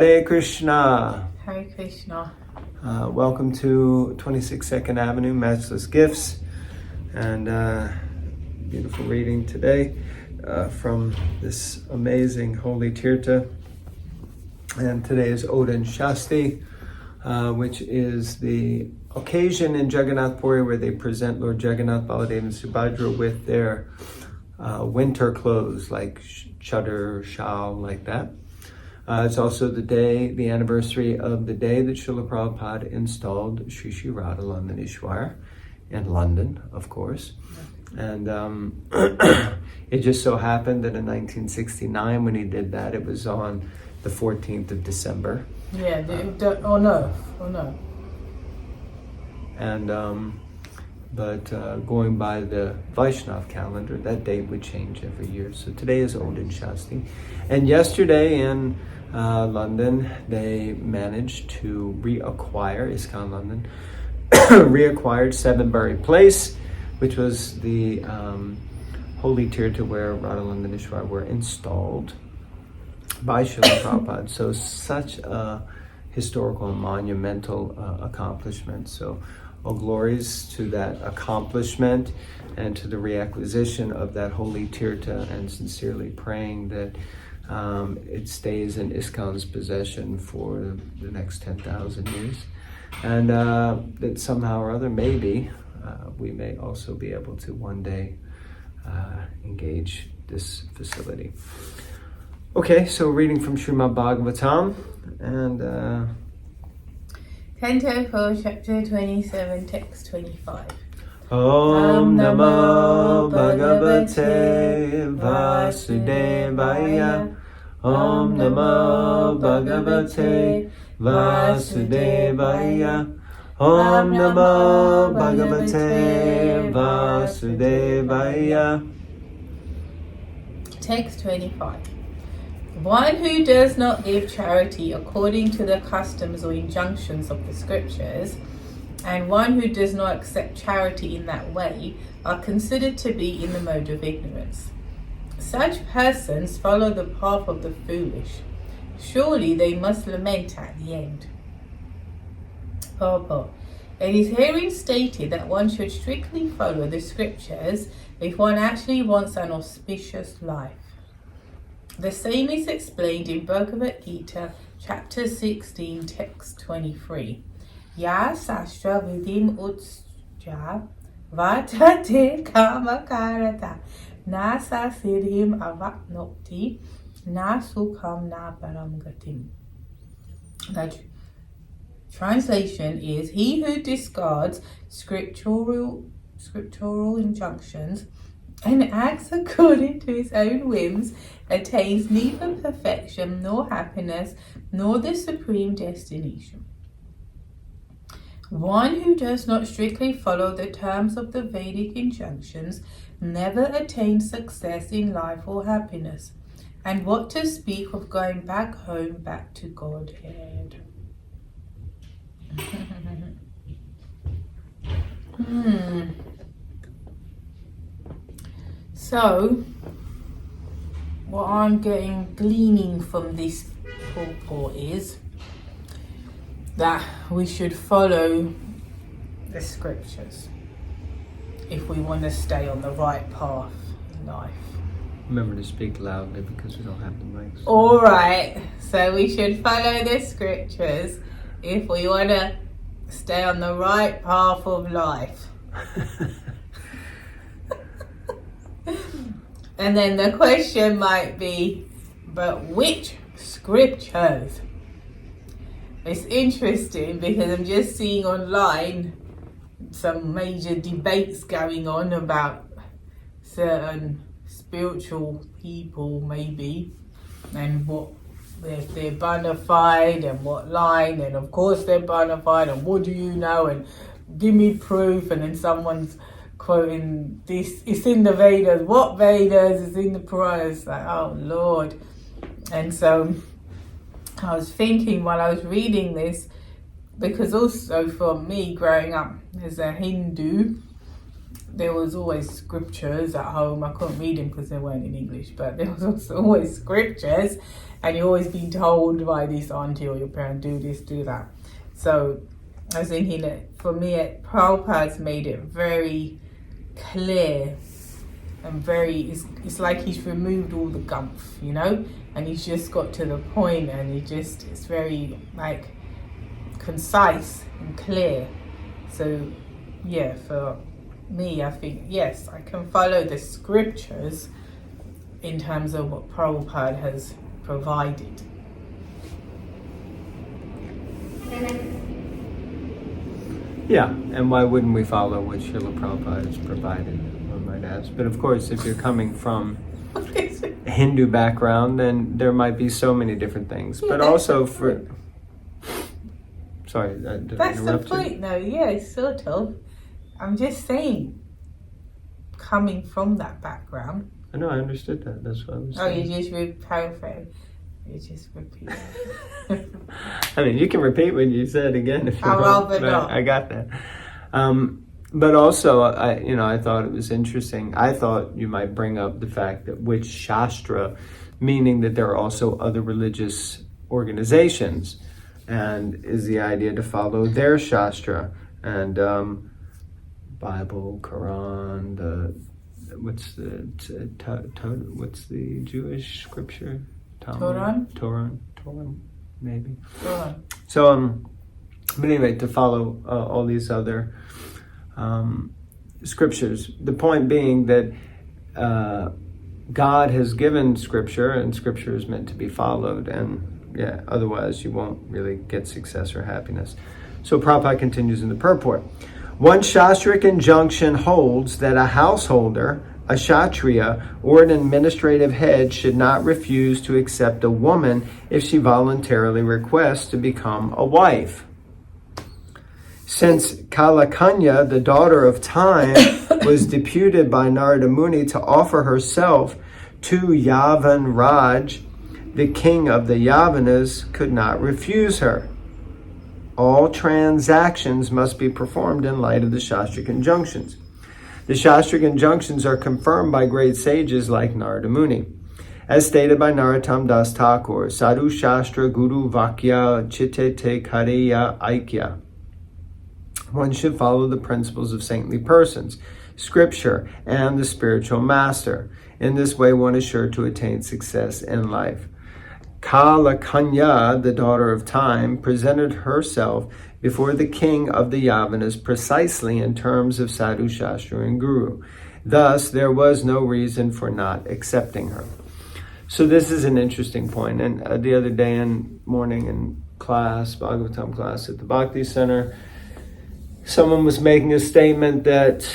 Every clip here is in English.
Hare Krishna. Hare Krishna. Welcome to 26th Avenue, Matchless Gifts. And beautiful reading today from this amazing holy Tirtha. And today is Odin Shasti, which is the occasion in Jagannath Puri where they present Lord Jagannath, Baladev, and Subhadra with their winter clothes, like chadar, shawl, like that. It's also the anniversary of the day that Srila Prabhupada installed Sri Sri Radhanatha in London, of course. And it just so happened that in 1969, when he did that, it was on the 14th of December. Yeah, oh no. And but going by the Vaishnav calendar, that date would change every year. So today is Odin Shasti. And yesterday in London, they managed to reacquire, ISKCON London, reacquired Sevenbury Place, which was the holy Tirtha where Radha and Ishwar were installed by Srila Prabhupada. So such a historical and monumental accomplishment. So all glories to that accomplishment and to the reacquisition of that holy Tirtha, and sincerely praying that it stays in ISKCON's possession for the next 10,000 years. And that somehow or other, maybe, we may also be able to one day engage this facility. Okay, so reading from Srimad Bhagavatam, and Canto 4, Chapter 27, Text 25. Om Namo Bhagavate Vasudevaya. Om Namo Bhagavate Vasudevaya. Om Namo Bhagavate Vasudevaya. Text 25. One who does not give charity according to the customs or injunctions of the scriptures, and one who does not accept charity in that way, are considered to be in the mode of ignorance. Such persons follow the path of the foolish. Surely they must lament at the end. Purport. It is herein stated that one should strictly follow the scriptures if one actually wants an auspicious life. The same is explained in Bhagavad Gita, chapter 16, text 23. Ya sastra vidim utsja vatate kamakarata nasa siddhim avatnoti na sukham na param gatim. The translation is, he who discards scriptural injunctions and acts according to his own whims attains neither perfection nor happiness nor the supreme destination. One who does not strictly follow the terms of the Vedic injunctions never attains success in life or happiness, and what to speak of going back home, back to Godhead. So, what I'm gleaning from this purport is that we should follow the scriptures if we want to stay on the right path in life. remember to speak loudly because we don't have the mics. Alright, so we should follow the scriptures if we want to stay on the right path of life. And then the question might be, but which scriptures? It's interesting because I'm just seeing online some major debates going on about certain spiritual people, maybe, and what, if they're bona fide and what line, and of course they're bona fide, and what do you know, and give me proof, and then someone's quoting this, it's in the Vedas, what Vedas, it's in the Puranas, like, oh Lord. And so I was thinking while I was reading this, because also for me growing up as a Hindu, there was always scriptures at home. I couldn't read them because they weren't in English, but there was also always scriptures, and you're always being told by this auntie or your parent, do this, do that. So I was thinking that for me, Prabhupada's made it very clear and it's like he's removed all the gumph, you know, and he's just got to the point, and it's very like concise and clear. So yeah, for me, I think, yes, I can follow the scriptures in terms of what Prabhupada has provided. Yeah, and why wouldn't we follow what Srila Prabhupada has provided, one might ask. But of course, if you're coming from a Hindu background, then there might be so many different things. But also for... Sorry, did I That's the interrupt point, you? though, yeah, sort of. I'm just saying, coming from that background. I know, I understood that. That's what I was Oh, saying. you just paraphrase. You just repeat. I mean, you can repeat what you said again if you I'd want. rather But not. I got that. But also, I thought it was interesting. I thought you might bring up the fact that which Shastra, meaning that there are also other religious organizations, and is the idea to follow their Shastra. And Bible, Quran, what's the Jewish scripture? Torah, maybe. Torah. So, but anyway, to follow all these other scriptures. The point being that God has given scripture, and scripture is meant to be followed, and yeah, otherwise you won't really get success or happiness. So Prabhupada continues in the purport. One Shastric injunction holds that a householder, a Kshatriya, or an administrative head should not refuse to accept a woman if she voluntarily requests to become a wife. Since Kalakanya, the daughter of time, was deputed by Narada Muni to offer herself to Yavan Raj, the king of the Yavanas could not refuse her. All transactions must be performed in light of the Shastric injunctions. The Shastric injunctions are confirmed by great sages like Narada Muni. As stated by Narottam Das Thakur, Sadhu Shastra Guru Vakya Chitte Kareya Aikya. One should follow the principles of saintly persons, scripture, and the spiritual master. In this way, one is sure to attain success in life. Kalakanya, the daughter of time, presented herself before the king of the Yavanas precisely in terms of Sadhu Shastra and Guru. Thus, there was no reason for not accepting her. So this is an interesting point. And the other day morning in class, Bhagavatam class at the Bhakti Center, someone was making a statement that,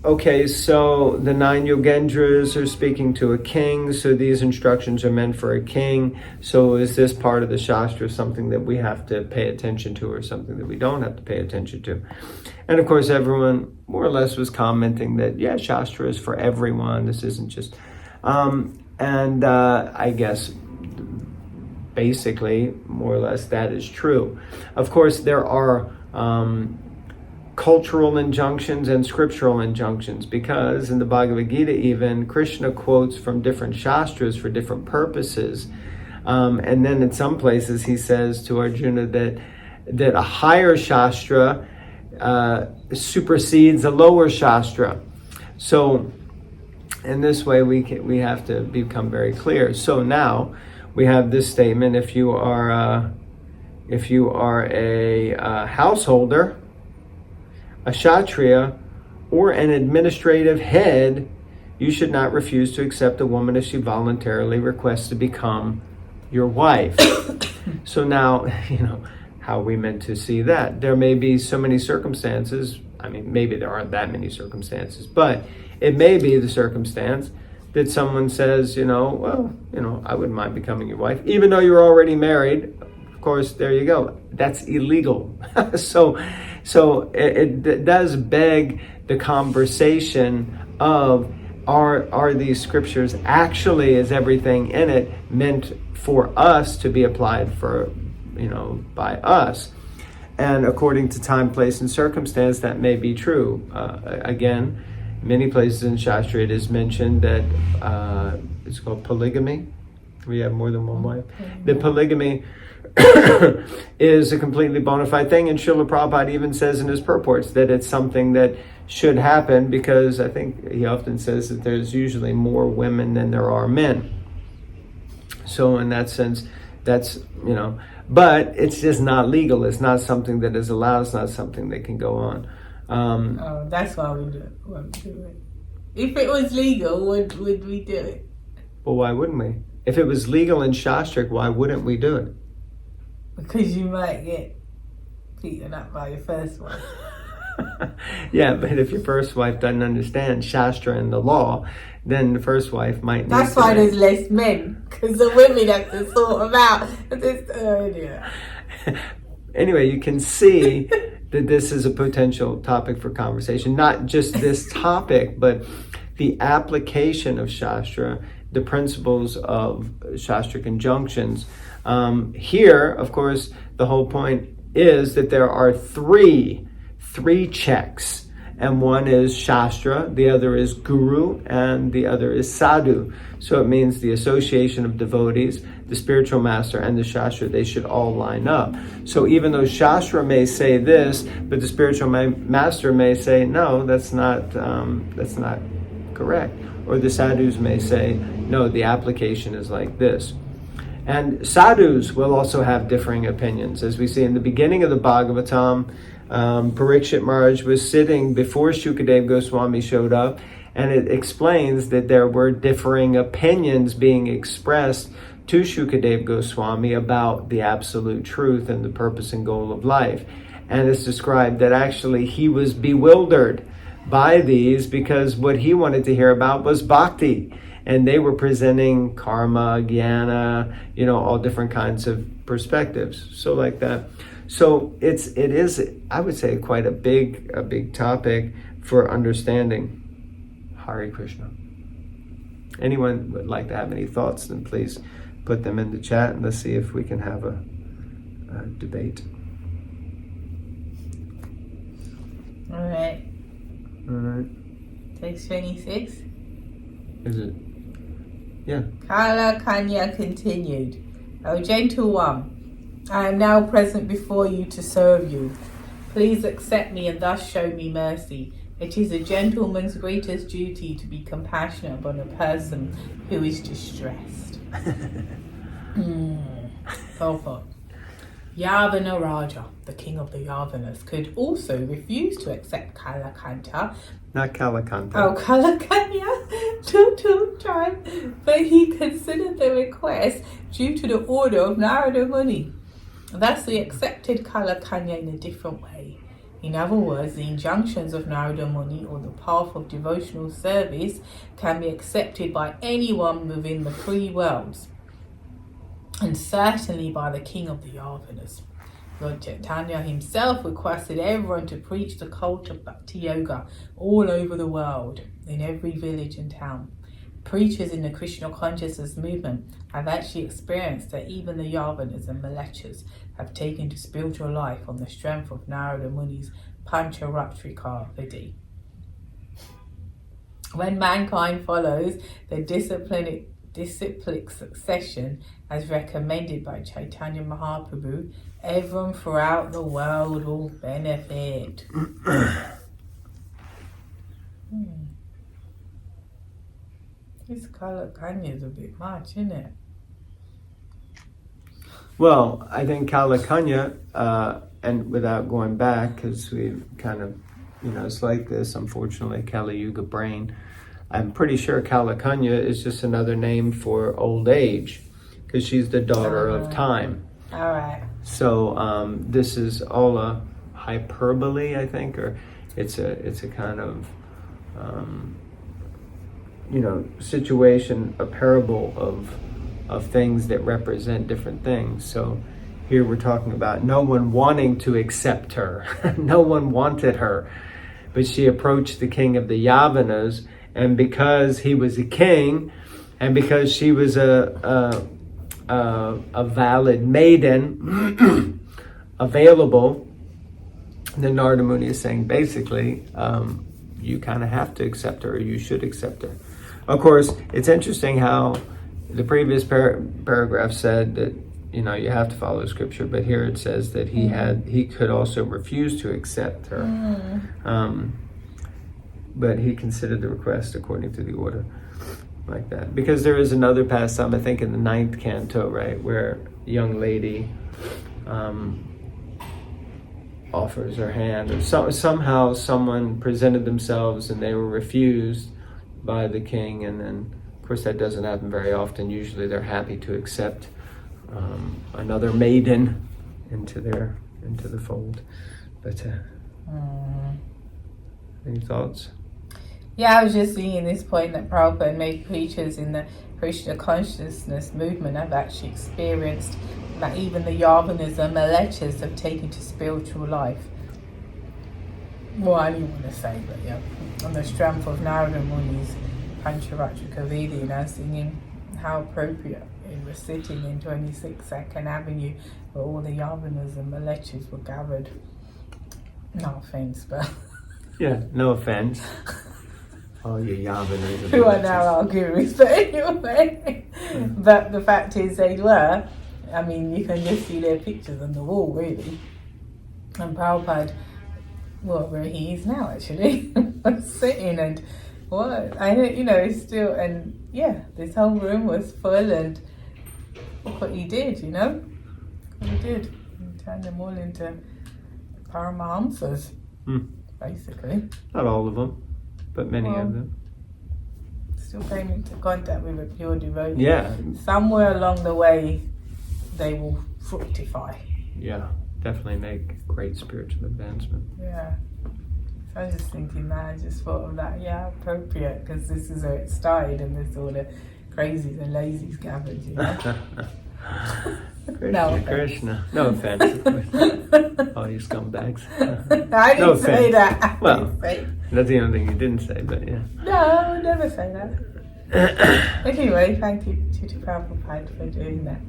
okay, so the 9 Yogendras are speaking to a king, so these instructions are meant for a king. So is this part of the Shastra something that we have to pay attention to or something that we don't have to pay attention to? And of course, everyone more or less was commenting that, yeah, Shastra is for everyone. This isn't just... I guess basically, more or less, that is true. Of course, there are... cultural injunctions and scriptural injunctions, because in the Bhagavad Gita even, Krishna quotes from different shastras for different purposes. And then in some places he says to Arjuna that a higher shastra supersedes a lower shastra. So in this way we have to become very clear. So now we have this statement: if you are a householder, a Kshatriya, or an administrative head, you should not refuse to accept a woman if she voluntarily requests to become your wife. So now, how are we meant to see that? There may be so many circumstances, maybe there aren't that many circumstances, but it may be the circumstance that someone says, I wouldn't mind becoming your wife, even though you're already married. Of course, there you go. That's illegal. So it does beg the conversation of, are these scriptures actually, is everything in it meant for us to be applied for, by us? And according to time, place, and circumstance, that may be true. Again, many places in Shastra it is mentioned that it's called polygamy. We have more than one wife. The polygamy is a completely bona fide thing, and Srila Prabhupada even says in his purports that it's something that should happen, because I think he often says that there's usually more women than there are men. So in that sense, that's, but it's just not legal. It's not something that is allowed. It's not something that can go on. That's why we won't do it. If it was legal, would we do it? Well, why wouldn't we? If it was legal in Shastric, why wouldn't we do it? Because you might get beaten up by your first wife. Yeah, but if your first wife doesn't understand Shastra and the law, then the first wife might need That's why there's less men, because the women have to sort them out. Anyway, you can see that this is a potential topic for conversation. Not just this topic, but the application of Shastra, the principles of Shastric injunctions. Here, of course, the whole point is that there are three checks, and one is Shastra, the other is Guru, and the other is Sadhu. So it means the association of devotees, the spiritual master, and the Shastra, they should all line up. So even though Shastra may say this, but the spiritual master may say, no, that's not correct. Or the sadhus may say, no, the application is like this. And sadhus will also have differing opinions. As we see in the beginning of the Bhagavatam, Parikshit Maharaj was sitting before Shukadeva Goswami showed up, and it explains that there were differing opinions being expressed to Shukadeva Goswami about the absolute truth and the purpose and goal of life. And it's described that actually he was bewildered by these, because what he wanted to hear about was bhakti. And they were presenting karma, jnana, all different kinds of perspectives. So like that. So it is, I would say, quite a big topic for understanding. Hare Krishna. Anyone would like to have any thoughts, then please put them in the chat, and let's see if we can have a debate. All right. Text 26. Is it? Yeah. Kala Kanya continued. O gentle one, I am now present before you to serve you. Please accept me and thus show me mercy. It is a gentleman's greatest duty to be compassionate upon a person who is distressed. Purport. Yavana Raja, the king of the Yavanas, could also refuse to accept Kalakanta. Not Kalakanta. Oh, Kalakanya, two time, but he considered the request due to the order of Narada Muni. Thus, he accepted Kalakanya in a different way. In other words, the injunctions of Narada Muni, or the path of devotional service, can be accepted by anyone within the three worlds, and certainly by the king of the Yavanas. Lord Chaitanya himself requested everyone to preach the cult of Bhakti Yoga all over the world, in every village and town. Preachers in the Krishna consciousness movement have actually experienced that even the Yavanas and Malechas have taken to spiritual life on the strength of Narada Muni's Pancharatrika Vidhi. When mankind follows the disciplic succession as recommended by Chaitanya Mahaprabhu, everyone throughout the world will benefit. This Kalakanya is a bit much, isn't it? Well, I think Kalakanya, and without going back, because we've kind of, it's like this, unfortunately, Kali Yuga brain. I'm pretty sure Kalakanya is just another name for old age, because she's the daughter of time. All right. So this is all a hyperbole, I think, or it's a kind of situation, a parable of things that represent different things. So here we're talking about no one wanting to accept her. No one wanted her, but she approached the king of the Yavanas, and because he was a king, and because she was a valid maiden, available, the Narada Muni is saying basically, you kind of have to accept her, or you should accept her. Of course, it's interesting how the previous paragraph said that, you know, you have to follow scripture, but here it says that he could also refuse to accept her. But he considered the request according to the order, like that. Because there is another pastime, I think in the 9th canto, right, where a young lady offers her hand, or somehow someone presented themselves and they were refused by the king, and then of course that doesn't happen very often. Usually they're happy to accept another maiden into the fold. But any thoughts? Yeah, I was just seeing this point that Prabhupada made. Preachers in the Krishna consciousness movement have actually experienced that even the Yavanas and Malechas have taken to spiritual life. Well, I didn't want to say, but yeah, on the strength of Narada Muni's Pancharatrika Vedana, singing how appropriate it was sitting in 26 Second Avenue where all the Yavanas and Malechas were gathered. No offense, but... Yeah, no offense. All your Yavanas. Who are now our gurus, but anyway. But the fact is they were. I mean, you can just see their pictures on the wall, really. And Prabhupada, well, where he is now, actually, sitting and what? I don't, you know, still, and yeah, this whole room was full, and look what he did, you know? What he did. He turned them all into Paramahamsas, basically. Not all of them, but many of them. Still came into contact with a pure devotee. Yeah. Somewhere along the way, they will fructify. Yeah, definitely make great spiritual advancement. Yeah. So I was just thinking that, I just thought of that, yeah, appropriate, because this is where it started, and there's all the crazies and lazies gathered, you know. Krishna, No offense. Krishna. No offense, of course. All you scumbags. I didn't No say offense. that. Well, that's the only thing you didn't say, but yeah. No, I would never say that. Anyway, thank you to Prabhupada for doing that.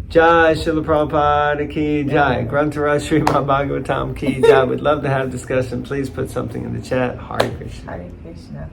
Jai Srila Prabhupada ki Jai. Grantara Srimad Bhagavatam ki Jai. We'd love to have discussion. Please put something in the chat. Hare Krishna. Hare Krishna.